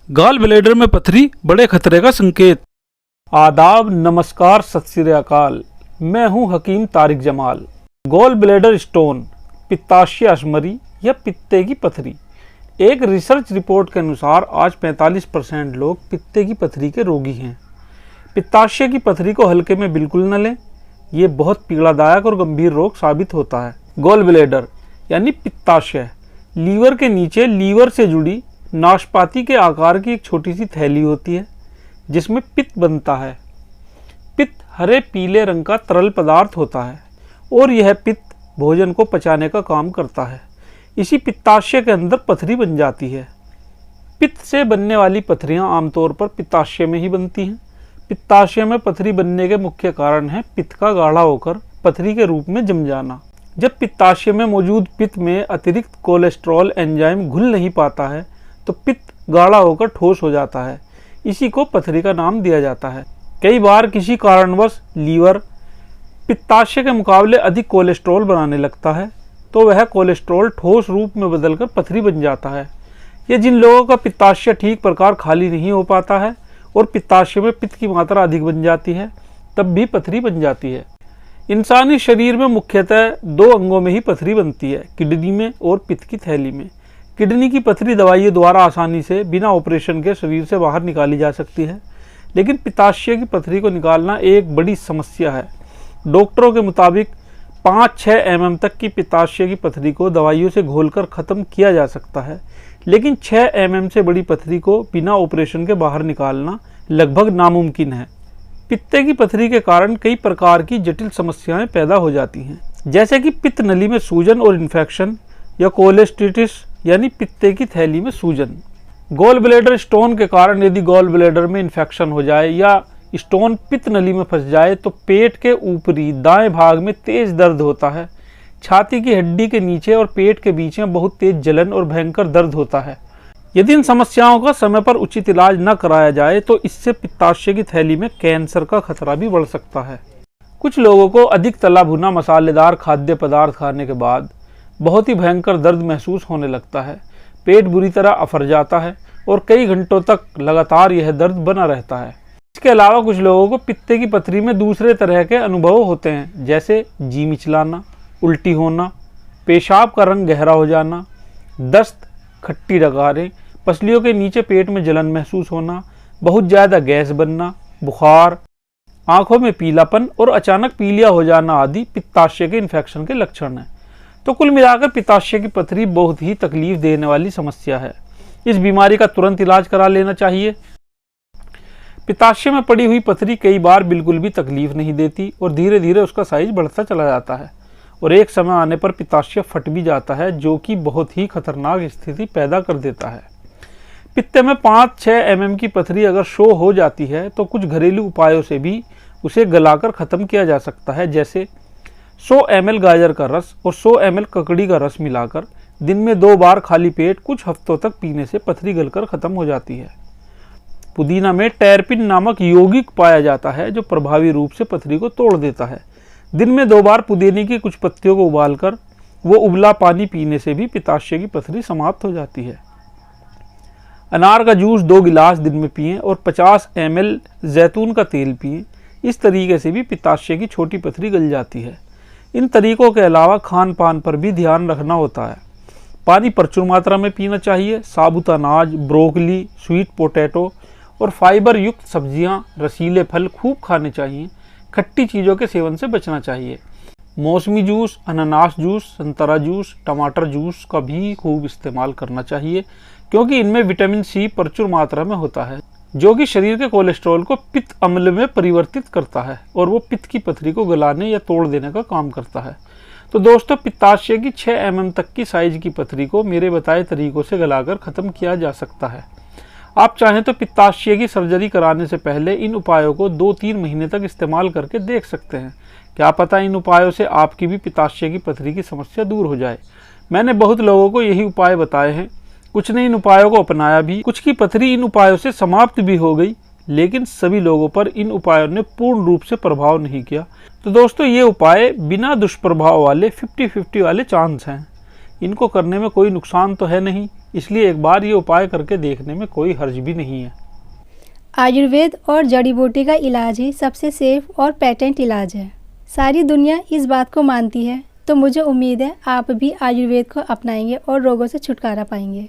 Gall bladder में पथरी बड़े खतरे का संकेत। आदाब, नमस्कार, सत श्री अकाल। मैं हूं Hakim Tariq Jamal. Gall bladder stone, पित्ताशय अशमरी या पित्ते की पथरी। एक रिसर्च रिपोर्ट के अनुसार आज 45% लोग पित्ते की पथरी के रोगी हैं। पित्ताशय की पथरी को हल्के में बिल्कुल न लें, ये बहुत पीड़ादायक और गंभीर रोग साबित होता है। गॉल ब्लैडर यानी पित्ताशय लीवर के नीचे लीवर से जुड़ी नाशपाती के आकार की एक छोटी सी थैली होती है जिसमें पित्त बनता है। पित्त हरे पीले रंग का तरल पदार्थ होता है और यह पित्त भोजन को पचाने का काम करता है। इसी पित्ताशय के अंदर पथरी बन जाती है। पित्त से बनने वाली पथरियां आमतौर पर पित्ताशय में ही बनती हैं। पित्ताशय में पथरी बनने के मुख्य कारण है पित्त का गाढ़ा होकर पथरी के रूप में जम जाना। जब पित्ताशय में मौजूद पित्त में अतिरिक्त कोलेस्ट्रॉल एंजाइम घुल नहीं पाता है तो पित्त गाढ़ा होकर ठोस हो जाता है। इसी को पथरी का नाम दिया जाता है। कई बार किसी कारणवश लीवर पित्ताशय के मुकाबले अधिक कोलेस्ट्रॉल बनाने लगता है तो वह कोलेस्ट्रॉल ठोस रूप में बदलकर पथरी बन जाता है। यह जिन लोगों का पित्ताशय ठीक प्रकार खाली नहीं हो पाता है और पित्ताशय में पित्त की मात्रा अधिक बन जाती है तब भी पथरी बन जाती है। इंसानी शरीर में मुख्यतः दो अंगों में ही पथरी बनती है, किडनी में और पित्त की थैली में। किडनी की पथरी दवाइयों द्वारा आसानी से बिना ऑपरेशन के शरीर से बाहर निकाली जा सकती है, लेकिन पित्ताशय की पथरी को निकालना एक बड़ी समस्या है। डॉक्टरों के मुताबिक 5-6 mm तक की पित्ताशय की पथरी को दवाइयों से घोलकर ख़त्म किया जा सकता है, लेकिन 6 mm से बड़ी पथरी को बिना ऑपरेशन के बाहर निकालना लगभग नामुमकिन है। पित्ते की पथरी के कारण कई प्रकार की जटिल समस्याएं पैदा हो जाती हैं, जैसे कि पित्त नली में सूजन और इन्फेक्शन या कोलेस्टिटिस यानी पित्ते की थैली में सूजन। गॉल ब्लैडर स्टोन के कारण यदि गॉल ब्लैडर में इन्फेक्शन हो जाए या स्टोन पित्त नली में फंस जाए तो पेट के ऊपरी दाएं भाग में तेज दर्द होता है। छाती की हड्डी के नीचे और पेट के बीच में बहुत तेज जलन और भयंकर दर्द होता है। यदि इन समस्याओं का समय पर उचित इलाज न कराया जाए तो इससे पित्ताशय की थैली में कैंसर का खतरा भी बढ़ सकता है। कुछ लोगों को अधिक तला भुना मसालेदार खाद्य पदार्थ खाने के बाद बहुत ही भयंकर दर्द महसूस होने लगता है। पेट बुरी तरह अफर जाता है और कई घंटों तक लगातार यह दर्द बना रहता है। इसके अलावा कुछ लोगों को पित्ते की पथरी में दूसरे तरह के अनुभव होते हैं, जैसे जी मिचलाना, उल्टी होना, पेशाब का रंग गहरा हो जाना, दस्त, खट्टी डकारें, पसलियों के नीचे पेट में जलन महसूस होना, बहुत ज़्यादा गैस बनना, बुखार, आंखों में पीलापन और अचानक पीलिया हो जाना आदि पित्ताशय के इन्फेक्शन के लक्षण हैं। तो कुल मिलाकर पित्ताशय की पथरी बहुत ही तकलीफ देने वाली समस्या है। इस बीमारी का तुरंत इलाज करा लेना चाहिए। पित्ताशय में पड़ी हुई पथरी कई बार बिल्कुल भी तकलीफ नहीं देती और धीरे धीरे उसका साइज बढ़ता चला जाता है और एक समय आने पर पित्ताशय फट भी जाता है, जो कि बहुत ही खतरनाक स्थिति पैदा कर देता है। पित्ते में 5-6 mm की पथरी अगर शो हो जाती है तो कुछ घरेलू उपायों से भी उसे गलाकर ख़त्म किया जा सकता है, जैसे 100 ml गाजर का रस और 100 ml ककड़ी का रस मिलाकर दिन में 2 बार खाली पेट कुछ हफ्तों तक पीने से पथरी गलकर ख़त्म हो जाती है। पुदीना में टेरपिन नामक यौगिक पाया जाता है जो प्रभावी रूप से पथरी को तोड़ देता है। दिन में 2 बार पुदीने की कुछ पत्तियों को उबालकर वो उबला पानी पीने से भी पित्ताशय की पथरी समाप्त हो जाती है। अनार का जूस 2 गिलास दिन में पिएं और 50 ml जैतून का तेल पिएं। इस तरीके से भी पित्ताशय की छोटी पथरी गल जाती है। इन तरीकों के अलावा खान पान पर भी ध्यान रखना होता है। पानी प्रचुर मात्रा में पीना चाहिए। साबुत अनाज, ब्रोकली, स्वीट पोटैटो और फाइबर युक्त सब्जियां, रसीले फल खूब खाने चाहिए। खट्टी चीज़ों के सेवन से बचना चाहिए। मौसमी जूस, अनानास जूस, संतरा जूस, टमाटर जूस का भी खूब इस्तेमाल करना चाहिए, क्योंकि इनमें विटामिन सी प्रचुर मात्रा में होता है, जो कि शरीर के कोलेस्ट्रॉल को पित्त अम्ल में परिवर्तित करता है और वो पित्त की पथरी को गलाने या तोड़ देने का काम करता है। तो दोस्तों, पित्ताशय की 6 mm तक की साइज की पथरी को मेरे बताए तरीकों से गलाकर ख़त्म किया जा सकता है। आप चाहें तो पित्ताशय की सर्जरी कराने से पहले इन उपायों को 2-3 महीने तक इस्तेमाल करके देख सकते हैं। क्या पता इन उपायों से आपकी भी पित्ताशय की पथरी की समस्या दूर हो जाए। मैंने बहुत लोगों को यही उपाय बताए हैं। कुछ ने इन उपायों को अपनाया भी, कुछ की पथरी इन उपायों से समाप्त भी हो गई, लेकिन सभी लोगों पर इन उपायों ने पूर्ण रूप से प्रभाव नहीं किया। तो दोस्तों, ये उपाय बिना दुष्प्रभाव वाले 50-50 वाले चांस हैं। इनको करने में कोई नुकसान तो है नहीं, इसलिए एक बार ये उपाय करके देखने में कोई हर्ज भी नहीं है। आयुर्वेद और जड़ी बूटी का इलाज ही सबसे सेफ और पेटेंट इलाज है। सारी दुनिया इस बात को मानती है, तो मुझे उम्मीद है आप भी आयुर्वेद को अपनाएंगे और रोगों से छुटकारा पाएंगे।